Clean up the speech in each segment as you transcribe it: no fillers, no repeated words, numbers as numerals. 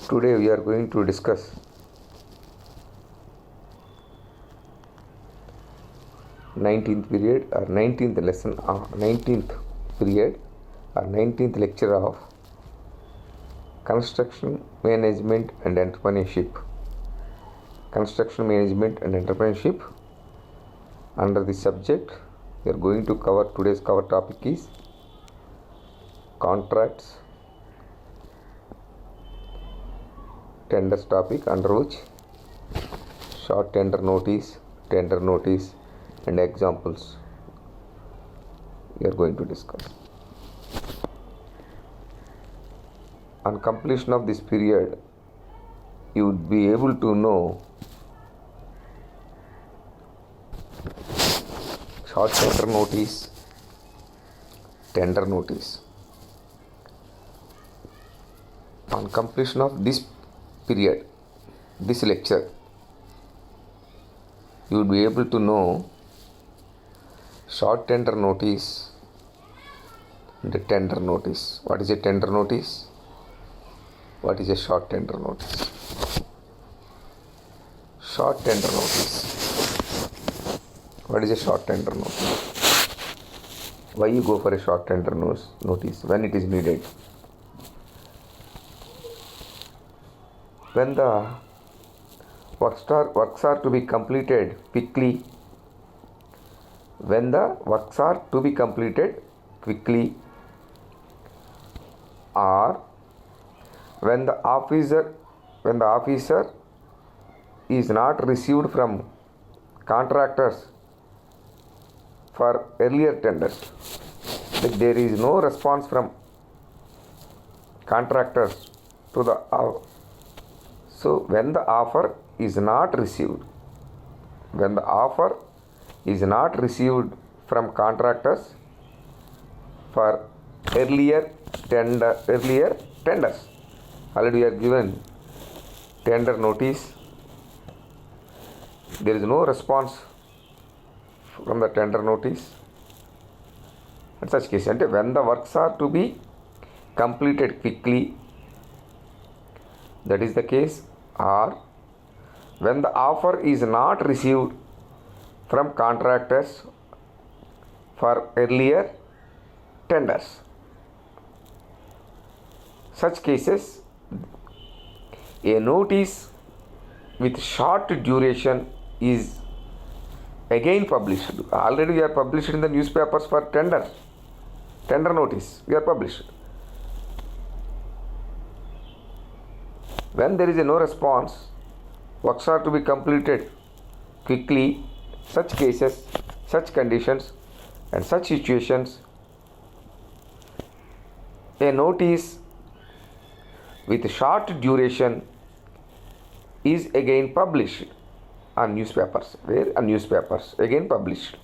Today we are going to discuss 19th period or 19th lesson, 19th period or 19th lecture of Construction Management and Entrepreneurship. Construction Management and Entrepreneurship. Under the subject, we are going to cover today's cover topic is contracts, tenders topic, under which short tender notice, and examples we are going to discuss. On completion of this period, you would be able to know short tender notice, tender notice. On completion of this period, this lecture, you will be able to know short tender notice and the tender notice. What is a tender notice? What is a short tender notice? Short tender notice. What is a short tender notice? Why you go for a short tender notice? When it is needed? When the works are to be completed quickly. When the works are to be completed quickly, or when the officer is not received from contractors for earlier tenders, like there is no response from contractors to the so when the offer is not received, from contractors for earlier tenders, already we are given tender notice, there is no response from the tender notice. In such case, when the works are to be completed quickly, that is the case, or when the offer is not received from contractors for earlier tenders. Such cases, a notice with short duration is again published. Already we are published in the newspapers for tender notice, we are published. When there is no response, works are to be completed quickly. Such cases, such conditions, and such situations, a notice with short duration is again published on newspapers. Where? On newspapers, again published.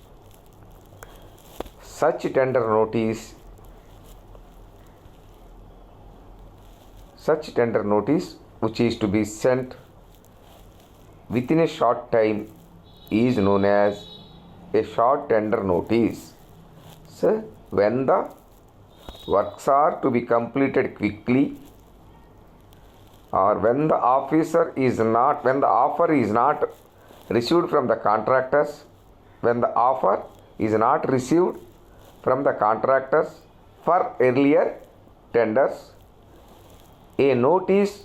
Such tender notice which is to be sent within a short time is known as a short tender notice. So, when the works are to be completed quickly, or when the offer is not received from the contractors, for earlier tenders, a notice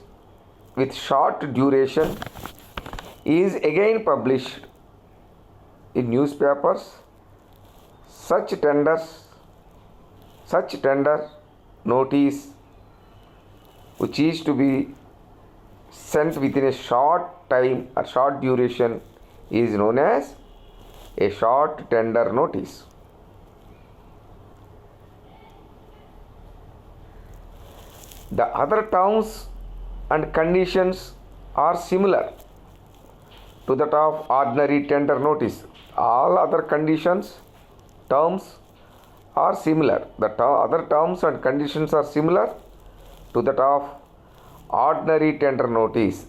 with short duration is again published in newspapers. Such tender notice which is to be sent within a short time or short duration is known as a short tender notice. The other terms and conditions are similar to that of ordinary tender notice. All other conditions, terms are similar. The other terms and conditions are similar to that of ordinary tender notice.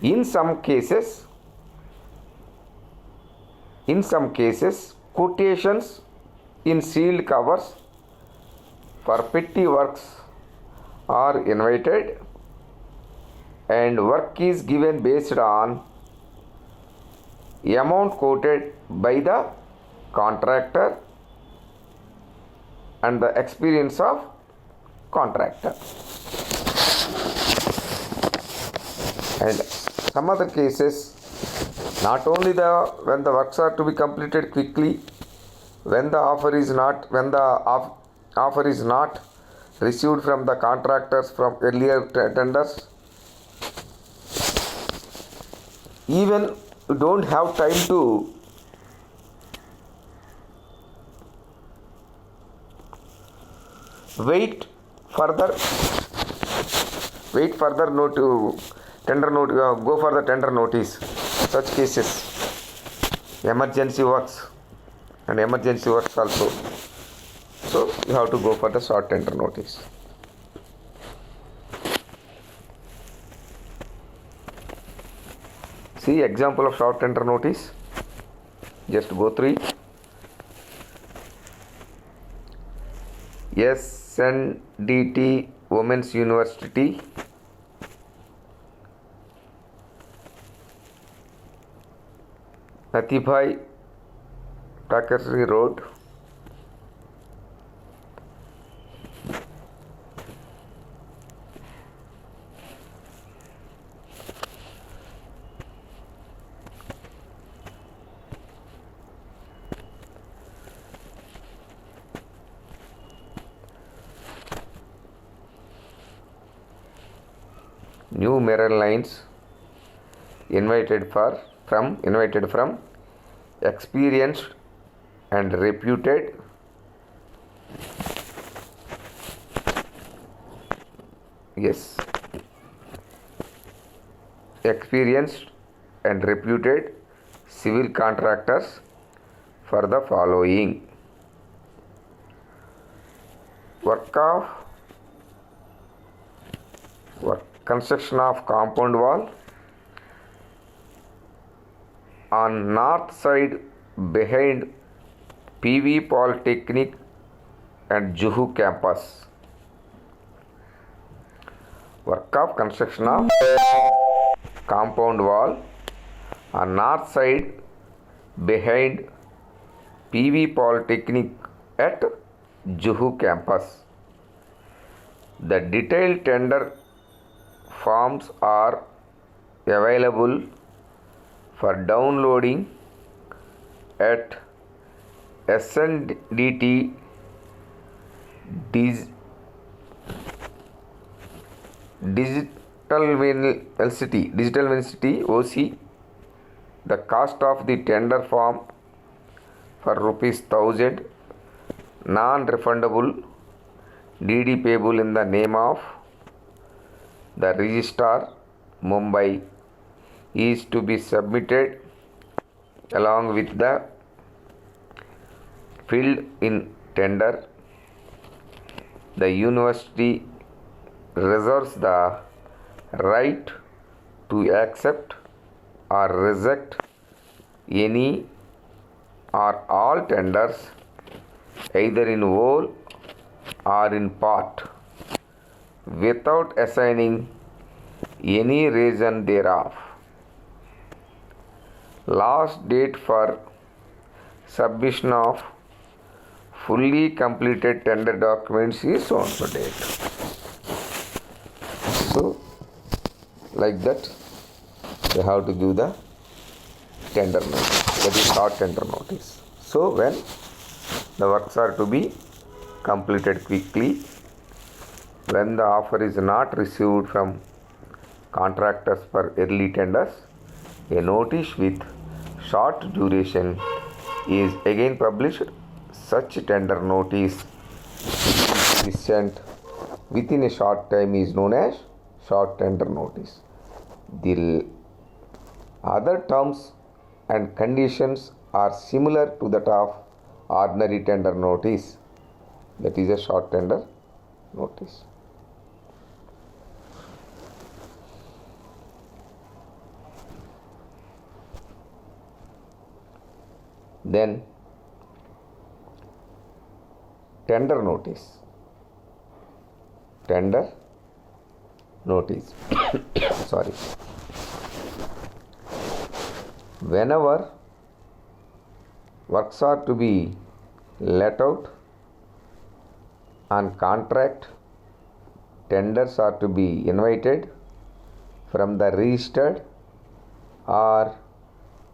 In some cases, quotations in sealed covers for petty works are invited and work is given based on amount quoted by the contractor and the experience of contractor. And some other cases, not only when the works are to be completed quickly, when the offer is not received from the contractors from earlier tenders, even you don't have time to wait further tender note go for the tender notice. Such cases, emergency works also, so you have to go for the short tender notice. See example of short tender notice, just go through it. SNDT Women's University, Natibhai Thackeray Road, New Marine Lines, invited from experienced and reputed civil contractors for the following: construction of compound wall on north side behind PV Polytechnic and Juhu campus. Work of construction of compound wall on north side behind PV Polytechnic at Juhu campus. The detailed tender forms are available for downloading at SNDT Digital University OC. The cost of the tender form for ₹1,000, non-refundable, DD payable in the name of the Registrar, Mumbai, is to be submitted along with the filled in tender. The university reserves the right to accept or reject any or all tenders, either in whole or in part, without assigning any reason thereof. Last date for submission of fully completed tender documents is so and so date. So, like that, they have to give the tender notice, that is short tender notice. So, when the works are to be completed quickly, when the offer is not received from contractors for early tenders, a notice with short duration is again published. Such tender notice is sent within a short time is known as short tender notice. The other terms and conditions are similar to that of ordinary tender notice, that is a short tender notice. Then tender notice. Tender notice. Sorry. Whenever works are to be let out on contract, tenders are to be invited from the registered or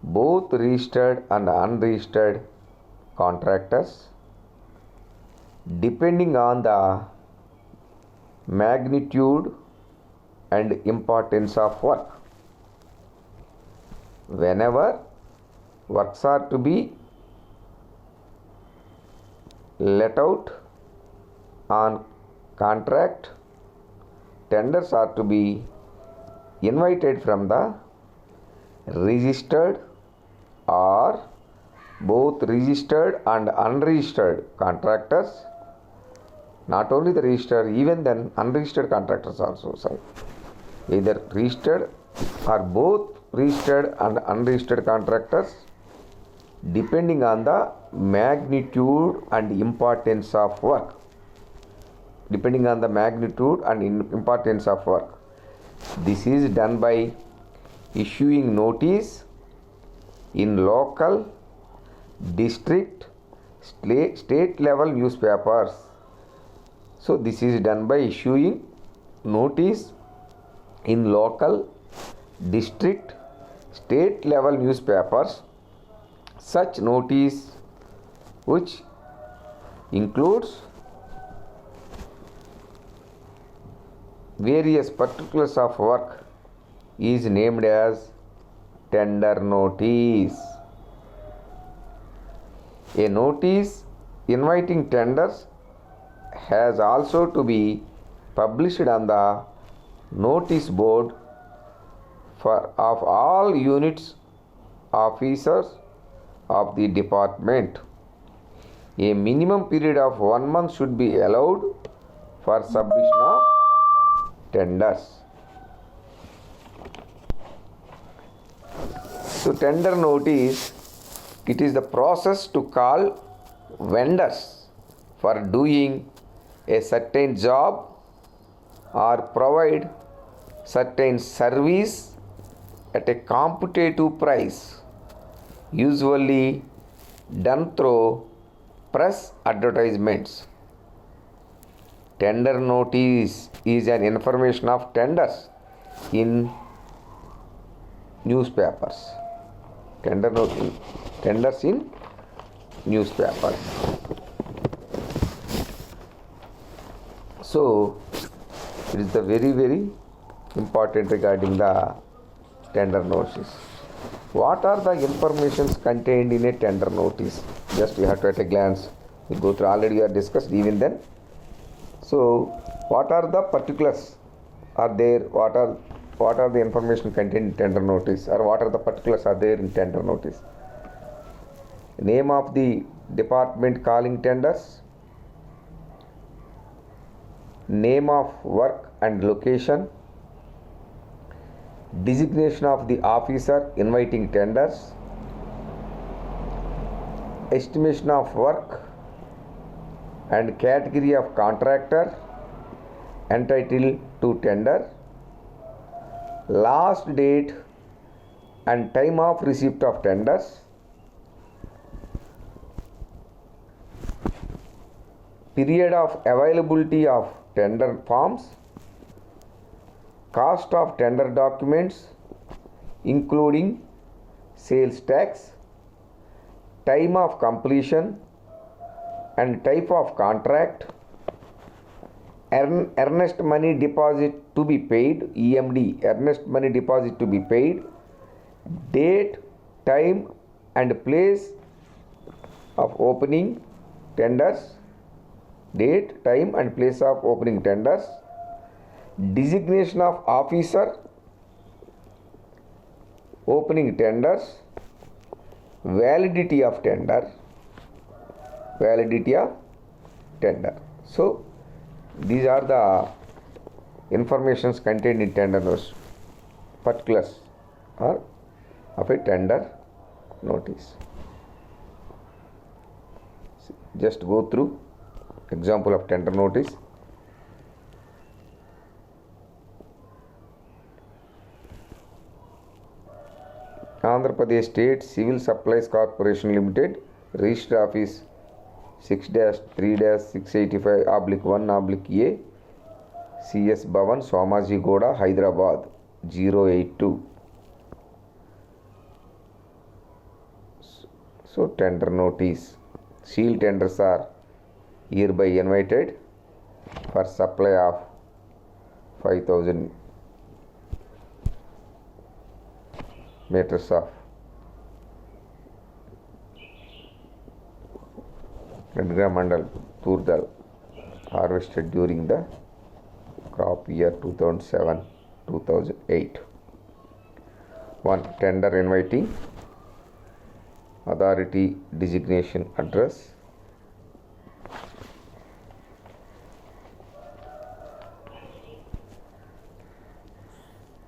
both registered and unregistered contractors, depending on the magnitude and importance of work. Whenever works are to be let out on contract, tenders are to be invited from the registered or both registered and unregistered contractors. Not only the registered, even then unregistered contractors also, sorry. Either registered or both registered and unregistered contractors, depending on the magnitude and importance of work. Depending on the magnitude and importance of work. This is done by issuing notice in local, district, state level newspapers. So this is done by issuing notice in local, district, state level newspapers. Such notice, which includes various particulars of work, is named as tender notice. A notice inviting tenders has also to be published on the notice board of all units officers of the department. A minimum period of 1 month should be allowed for submission of tenders. So tender notice, it is the process to call vendors for doing a certain job or provide certain service at a competitive price, usually done through press advertisements. Tender notice is an information of tenders in newspapers. Tenders in newspapers. So it is the very important regarding the tender notice. What are the informations contained in a tender notice? Just you have to at a glance. We go through, already we have discussed even then. So what are the particulars are there? What are the information contained in tender notice, or what are the particulars are there in tender notice? Name of the department calling tenders, name of work and location, designation of the officer inviting tenders, estimation of work and category of contractor entitled to tender, last date and time of receipt of tenders, period of availability of tender forms, cost of tender documents including sales tax, time of completion and type of contract, earnest money deposit to be paid, EMD, earnest money deposit to be paid, date, time and place of opening tenders, date, time and place of opening tenders, designation of officer opening tenders, validity of tender, So these are the informations contained in tender notice, particulars or of a tender notice. Just go through example of tender notice. Andhra Pradesh State Civil Supplies Corporation Limited, Register Office 6-3-685/1/A, CS Bhavan, Somaji Goda, Hyderabad 082. So tender notice. Seal tenders are hereby invited for supply of 5,000 meters of Mandal Tur Dal harvested during the crop year 2007-2008. 1. Tender inviting authority designation address.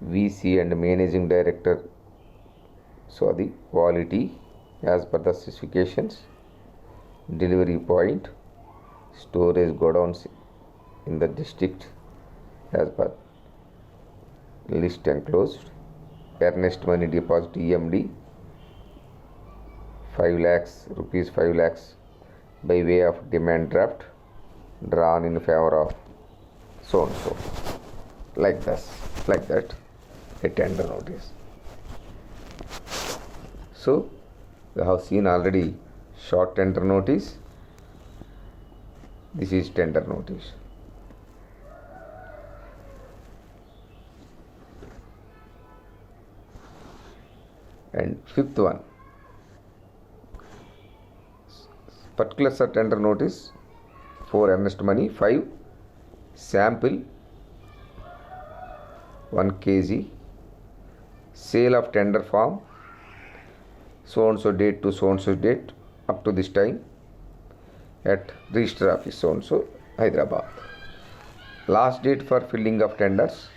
VC and Managing Director, so the quality as per the specifications, delivery point, storage godowns in the district as per list enclosed, earnest money deposit EMD 5 lakhs rupees 5 lakhs by way of demand draft drawn in favor of so and so, like that a tender notice. So we have seen already short tender notice. This is tender notice. And fifth one, particulars of tender notice: 4 earnest money, 5 sample 1 kg, sale of tender form so and so date to so and so date up to this time at Register Office so and so, Hyderabad. Last date for filling of tenders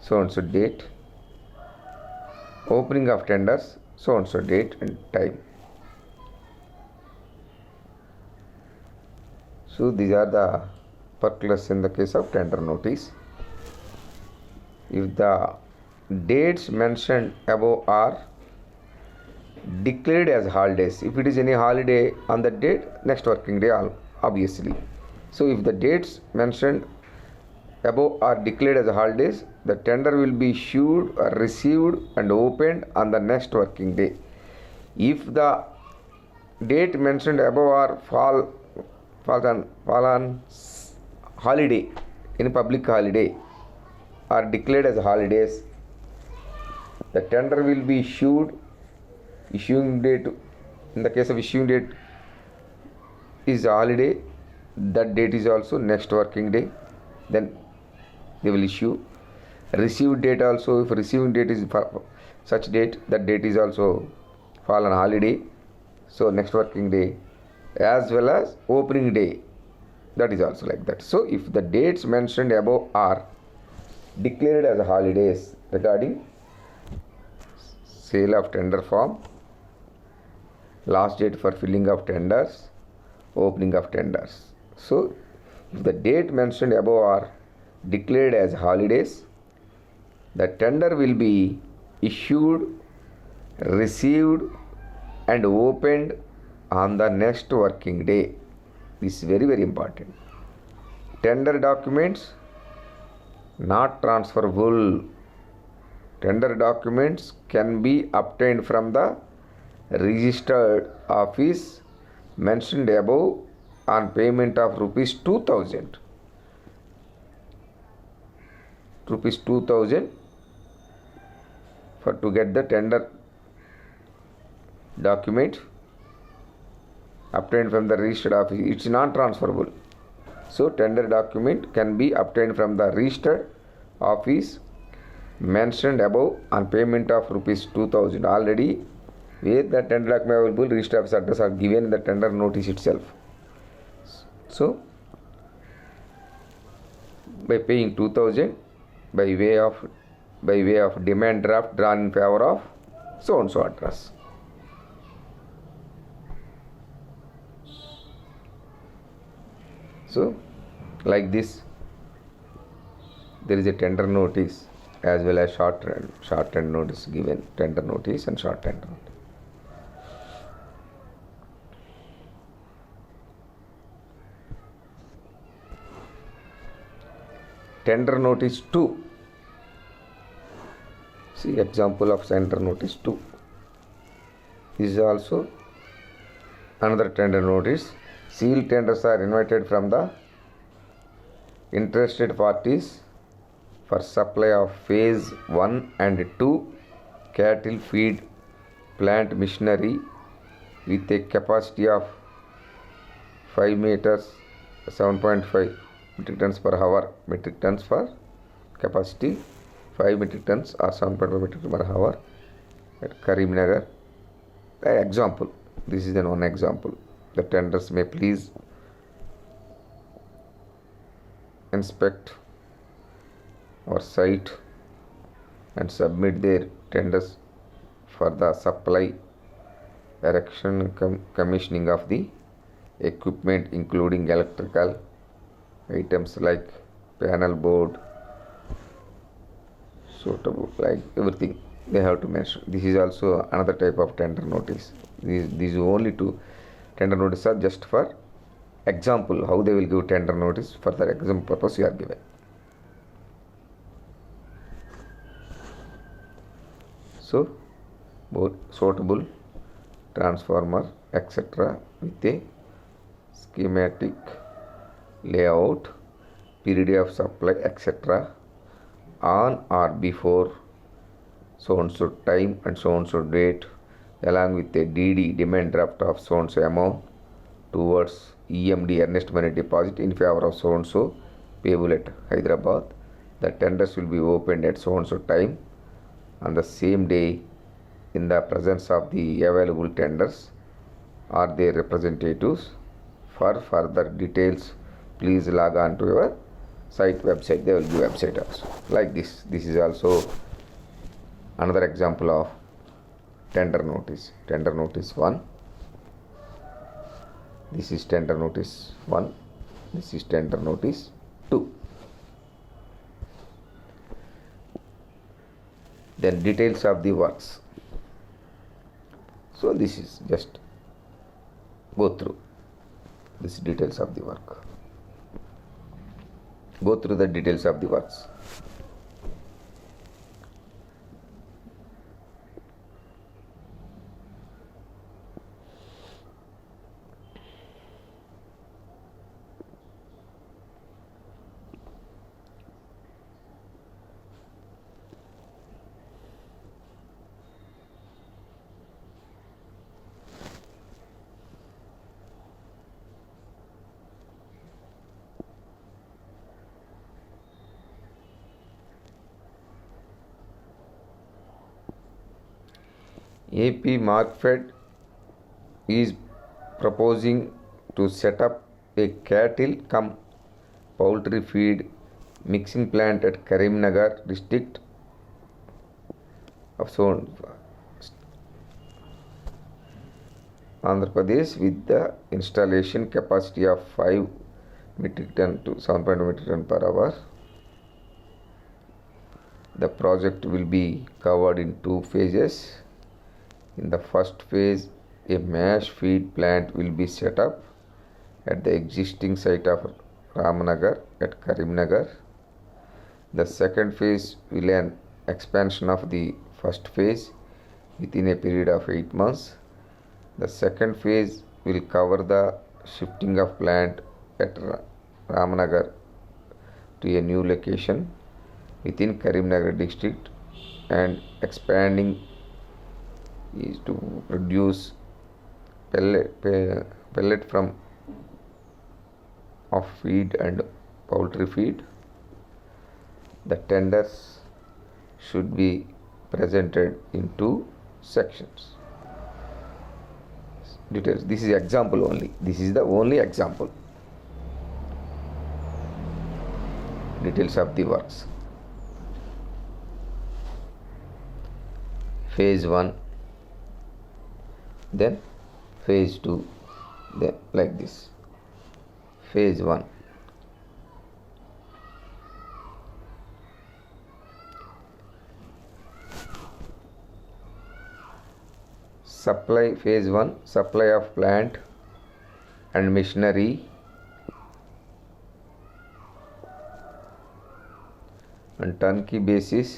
so and so date. Opening of tenders so and so date and time. So these are the particulars in the case of tender notice. If the dates mentioned above are declared as holidays, if it is any holiday on that date, next working day obviously. So if the dates mentioned above are declared as holidays, the tender will be issued or received and opened on the next working day. If the date mentioned above are fall on holiday, in public holiday, are declared as holidays, the tender will be issued. Issuing date, in the case of issuing date is a holiday, that date is also next working day, then they will issue. Received date also, if receiving date is such date, that date is also fall on holiday, so next working day, as well as opening day, that is also like that. So if the dates mentioned above are declared as holidays regarding sale of tender form, last date for filling of tenders, opening of tenders. So if the date mentioned above are declared as holidays, the tender will be issued, received and opened on the next working day. This is very, very important. Tender documents not transferable. Tender documents can be obtained from the registered office mentioned above on payment of rupees 2,000. Rupees 2,000 for to get the tender document obtained from the registered office. It's not transferable. So tender document can be obtained from the registered office mentioned above on payment of rupees 2,000. Already where the tender document available, registered office address are given in the tender notice itself. So by paying 2,000 by way of demand draft drawn in favor of so and so address. So like this, there is a tender notice as well as short tender notice given, tender notice and short tender notice. Tender notice 2. See example of tender notice 2. This is also another tender notice. Sealed tenders are invited from the interested parties for supply of phase 1 and 2 cattle feed plant machinery with a capacity of 5 meters 7.5 metric tons per hour. Metric tons for capacity 5 metric tons or 7.5 metric tons per hour at Karimnagar. Example. This is an one example. The tenders may please inspect our site and submit their tenders for the supply, erection, commissioning of the equipment including electrical items like panel board, suitable, like everything they have to mention. This is also another type of tender notice. These only two tender notices are just for example how they will give tender notice. For the example purpose you are given. So both suitable transformer etc. with a schematic layout, period of supply etc. on or before so and so time and so and so date, along with a DD demand draft of so and so amount towards EMD earnest money deposit in favor of so and so payable at Hyderabad. The tenders will be opened at so and so time on the same day in the presence of the available tenders or their representatives. For further details, please log on to your site website. They will give website also. Like this. This is also another example of tender notice. Tender notice 1. This is tender notice 1. This is tender notice 2. Then details of the works. So this is just go through this details of the work. Go through the details of the works. AP Markfed is proposing to set up a cattle cum poultry feed mixing plant at Karimnagar district of Andhra Pradesh with the installation capacity of 5 metric ton to 7.2 metric ton per hour. The project will be covered in 2 phases. In the first phase, a mash feed plant will be set up at the existing site of Ramnagar at Karimnagar. The second phase will an expansion of the first phase within a period of 8 months. The second phase will cover the shifting of plant at Ramnagar to a new location within Karimnagar district and expanding is to produce pellet from of feed and poultry feed. The tenders should be presented in 2 sections. Details. This is example only. This is the only example. Details of the works. Phase 1, then phase 2, then like this. Phase 1. supply. Phase 1 supply of plant and machinery on turnkey basis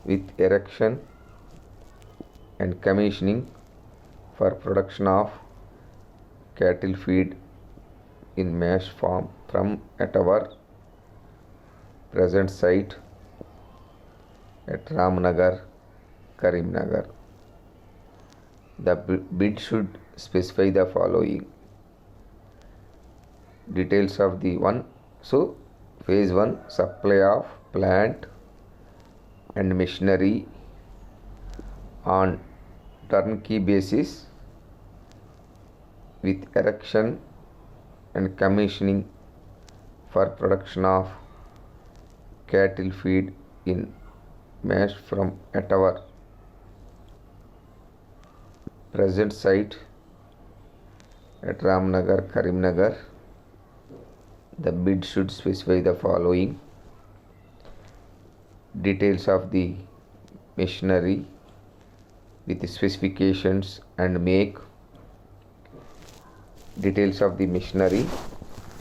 with erection and commissioning for production of cattle feed in mass form from at our present site at Ramnagar, Karimnagar. The bid should specify the following details of the one. So phase 1 supply of plant and machinery on turnkey basis with erection and commissioning for production of cattle feed in mass from at our present site at Ramnagar, Karimnagar. The bid should specify the following details of the machinery with specifications and make. Details of the machinery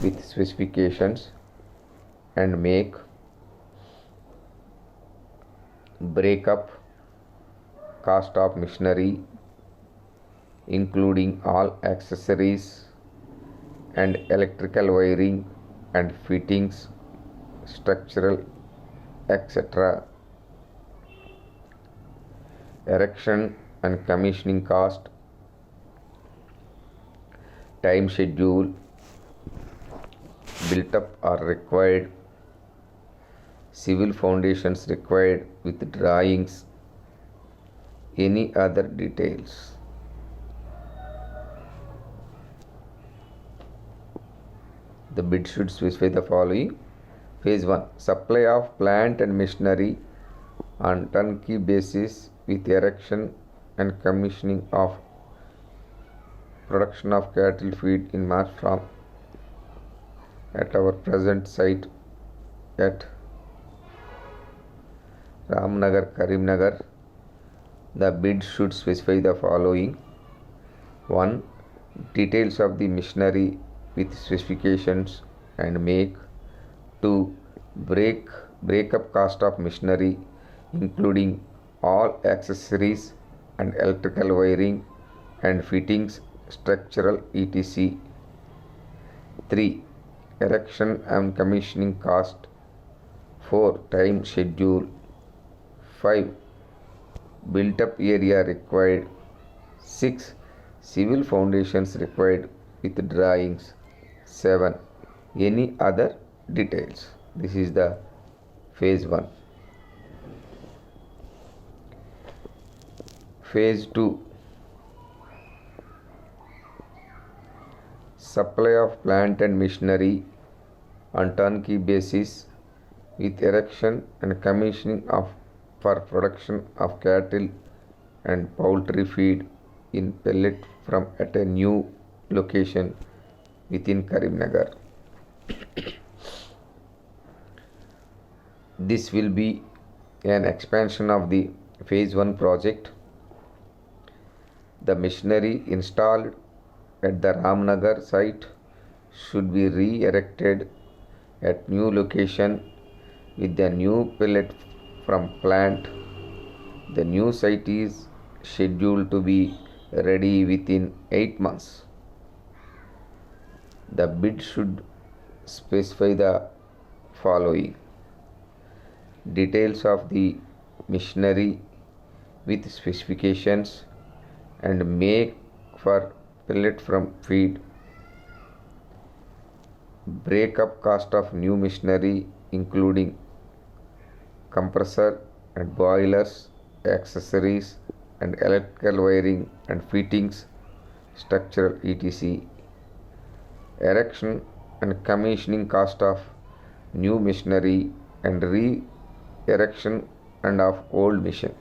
with specifications and make. Breakup cost of machinery including all accessories and electrical wiring and fittings, structural, etc. Erection and commissioning cost, time schedule, built up or required, civil foundations required with drawings, any other details. The bid should specify the following. Phase 1 supply of plant and machinery on turnkey basis with erection and commissioning of production of cattle feed in mass form at our present site at Ramnagar, Karimnagar. The bid should specify the following. 1. Details of the machinery with specifications and make. 2. Breakup cost of machinery including all accessories and electrical wiring and fittings, structural, etc. 3. Erection and commissioning cost. 4. Time schedule. 5. Built up area required. 6. Civil foundations required with drawings. 7. Any other details. This is the phase 1. Phase 2 supply of plant and machinery on turnkey basis with erection and commissioning of for production of cattle and poultry feed in pellet from at a new location within Karimnagar. This will be an expansion of the phase 1 project. The machinery installed at the Ramnagar site should be re-erected at new location with the new pellet from plant. The new site is scheduled to be ready within 8 months. The bid should specify the following. Details of the machinery with specifications and make for pellet from feed. Breakup cost of new machinery including compressor and boilers, accessories and electrical wiring and fittings, structural, etc. Erection and commissioning cost of new machinery and re-erection and of old machine.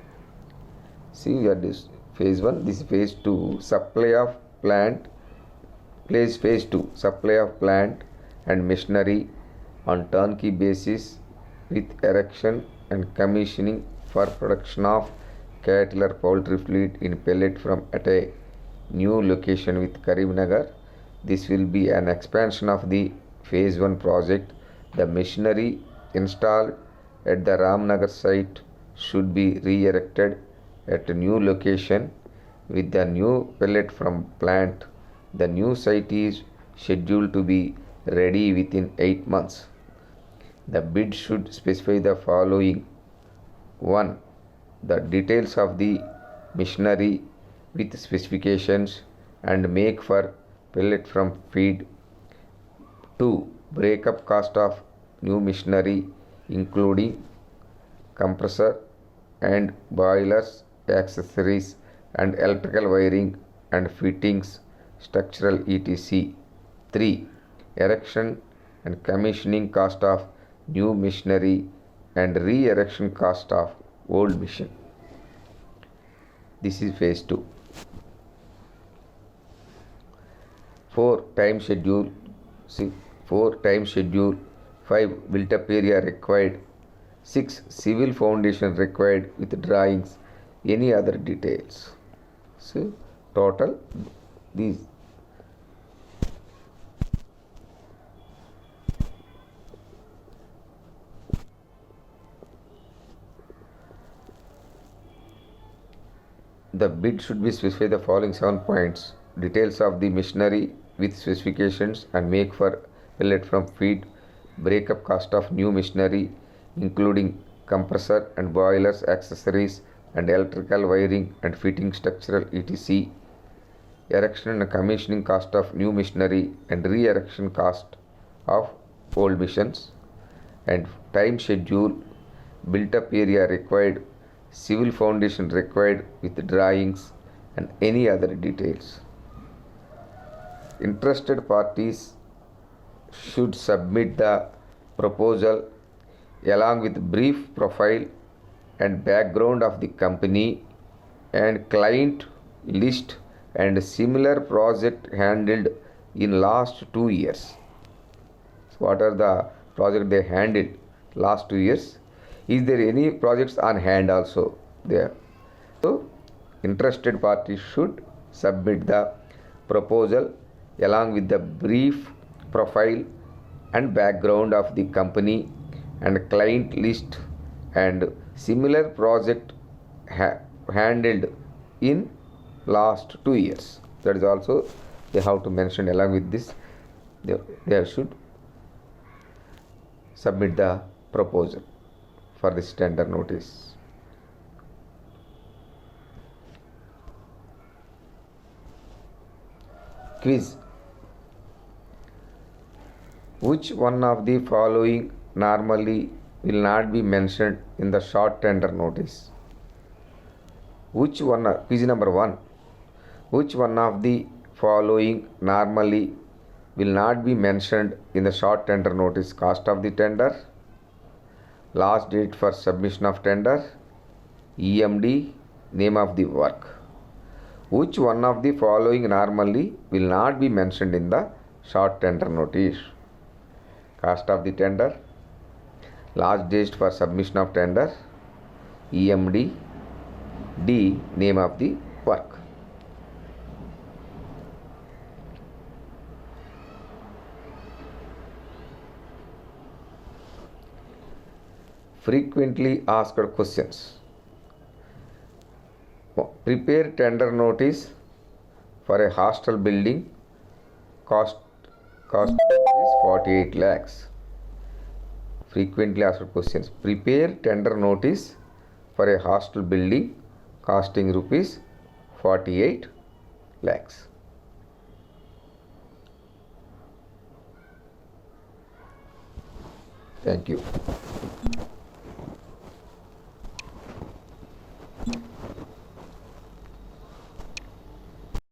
See that this phase 1, this is phase 2 supply of plant. Phase 2 supply of plant and machinery on turnkey basis with erection and commissioning for production of cattle or poultry fleet in pellet from at a new location with Karimnagar. This will be an expansion of the phase 1 project. The machinery installed at the Ramnagar site should be re-erected at a new location with the new pellet from plant. The new site is scheduled to be ready within 8 months. The bid should specify the following: 1. The details of the machinery with specifications and make for pellet from feed. 2. Breakup cost of new machinery including compressor and boilers, accessories and electrical wiring and fittings, structural etc. 3. Erection and commissioning cost of new machinery and re-erection cost of old machine. This is phase 2. 4. Time schedule. 4. Time schedule. 5. Built-up area required. 6. Civil foundation required with drawings. Any other details. So total these. The bid should be specify the following 7 points: details of the machinery with specifications and make for pellet from feed, breakup cost of new machinery including compressor and boilers, accessories and electrical wiring and fitting, structural etc., erection and commissioning cost of new machinery and re-erection cost of old machines, and time schedule, built up area required, civil foundation required with drawings and any other details. Interested parties should submit the proposal along with brief profile and background of the company and client list and similar project handled in last 2 years. So what are the project they handled last 2 years? Is there any projects on hand also there? So interested parties should submit the proposal along with the brief profile and background of the company and client list and similar project handled in last 2 years. That is also they have to mention along with this. They should submit the proposal for this tender notice. Quiz. Which one of the following normally will not be mentioned in the short tender notice? Which one? Quiz number 1. Which one of the following normally will not be mentioned in the short tender notice? Cost of the tender, last date for submission of tender, EMD, name of the work. Which one of the following normally will not be mentioned in the short tender notice? Cost of the tender, last date for submission of tender, EMD, D, name of the work. Frequently asked questions. Prepare tender notice for a hostel building. Cost is 48 lakhs. Frequently asked questions. Prepare tender notice for a hostel building costing rupees 48 lakhs. Thank you.